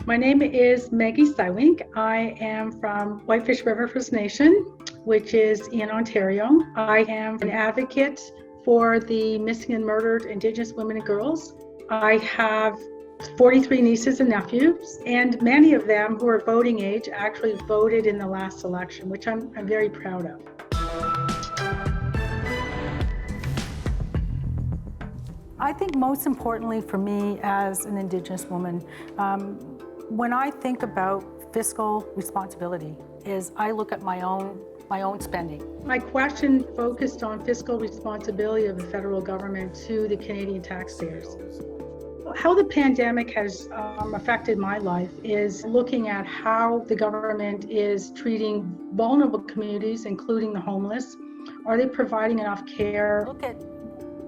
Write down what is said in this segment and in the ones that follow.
My name is Maggie Sywink. I am from Whitefish River First Nation, which is in Ontario. I am an advocate for the missing and murdered Indigenous women and girls. I have 43 nieces and nephews, and many of them who are voting age actually voted in the last election, which I'm very proud of. I think most importantly for me as an Indigenous woman, when I think about fiscal responsibility, is I look at my own spending. My question focused on fiscal responsibility of the federal government to the Canadian taxpayers. How the pandemic has affected my life is looking at how the government is treating vulnerable communities, including the homeless. Are they providing enough care? Look at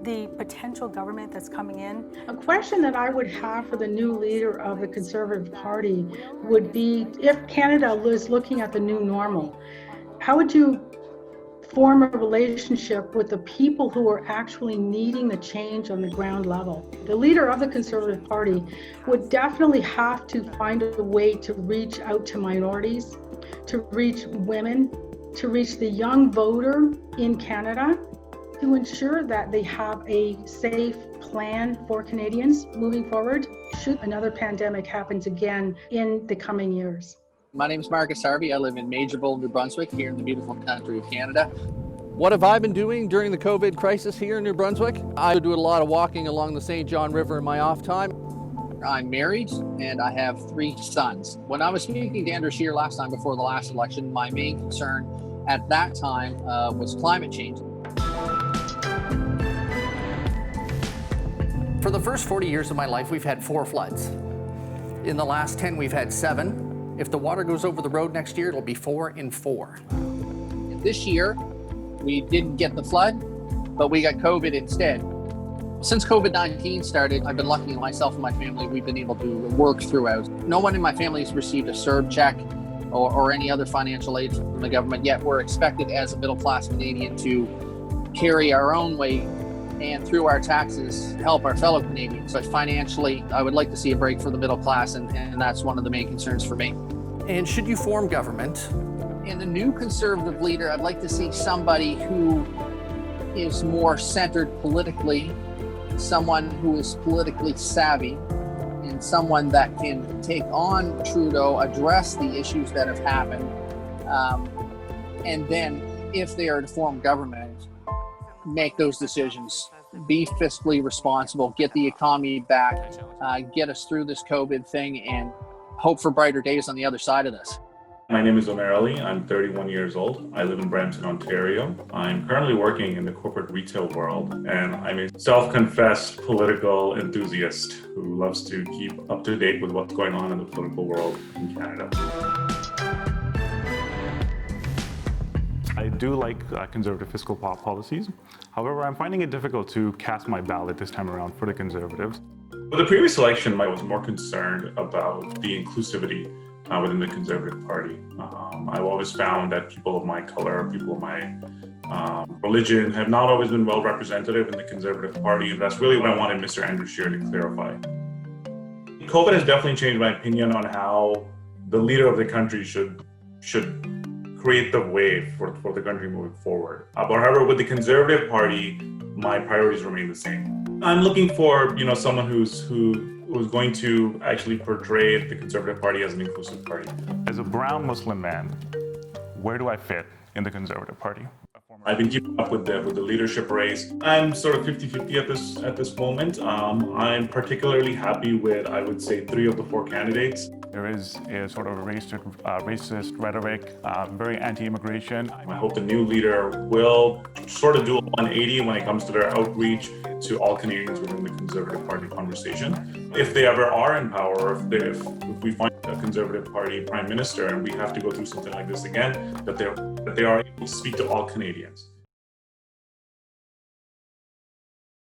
the potential government that's coming in. A question that I would have for the new leader of the Conservative Party would be, if Canada is looking at the new normal, how would you form a relationship with the people who are actually needing the change on the ground level? The leader of the Conservative Party would definitely have to find a way to reach out to minorities, to reach women, to reach the young voter in Canada, to ensure that they have a safe plan for Canadians moving forward should another pandemic happens again in the coming years. My name is Marcus Harvey. I live in Majorville, New Brunswick, here in the beautiful country of Canada. What have I been doing during the COVID crisis here in New Brunswick? I do a lot of walking along the St. John River in my off time. I'm married and I have 3 sons. When I was speaking to Andrew Scheer last time before the last election, my main concern at that time was climate change. For the first 40 years of my life, we've had 4 floods. In the last 10, we've had 7. If the water goes over the road next year, it'll be 4 in 4. This year, we didn't get the flood, but we got COVID instead. Since COVID-19 started, I've been lucky, myself and my family, we've been able to work throughout. No one in my family has received a CERB check or any other financial aid from the government, yet we're expected as a middle-class Canadian to carry our own weight and through our taxes help our fellow Canadians. But financially, I would like to see a break for the middle class, and that's one of the main concerns for me. And should you form government? In the new Conservative leader, I'd like to see somebody who is more centered politically, someone who is politically savvy, and someone that can take on Trudeau, address the issues that have happened, and then if they are to form government, make those decisions, be fiscally responsible, get the economy back, get us through this COVID thing, and hope for brighter days on the other side of this. My name is Omer Ali. I'm 31 years old. I live in Brampton, Ontario. I'm currently working in the corporate retail world, and I'm a self-confessed political enthusiast who loves to keep up to date with what's going on in the political world in Canada. I do like conservative fiscal policies. However, I'm finding it difficult to cast my ballot this time around for the Conservatives. With the previous election, I was more concerned about the inclusivity within the Conservative Party. I've always found that people of my color, people of my religion have not always been well representative in the Conservative Party, and that's really what I wanted Mr. Andrew Scheer to clarify. COVID has definitely changed my opinion on how the leader of the country should create the way for the country moving forward. But however, with the Conservative Party, my priorities remain the same. I'm looking for someone who's going to actually portray the Conservative Party as an inclusive party. As a brown Muslim man, where do I fit in the Conservative Party? I've been keeping up with the leadership race. I'm sort of 50-50 at this moment. I'm particularly happy with, I would say, 3 of the 4 candidates. There is a sort of racist rhetoric, very anti-immigration. I hope the new leader will sort of do a 180 when it comes to their outreach to all Canadians within the Conservative Party conversation. If they ever are in power, if we find a Conservative Party Prime Minister and we have to go through something like this again, that they are able to speak to all Canadians.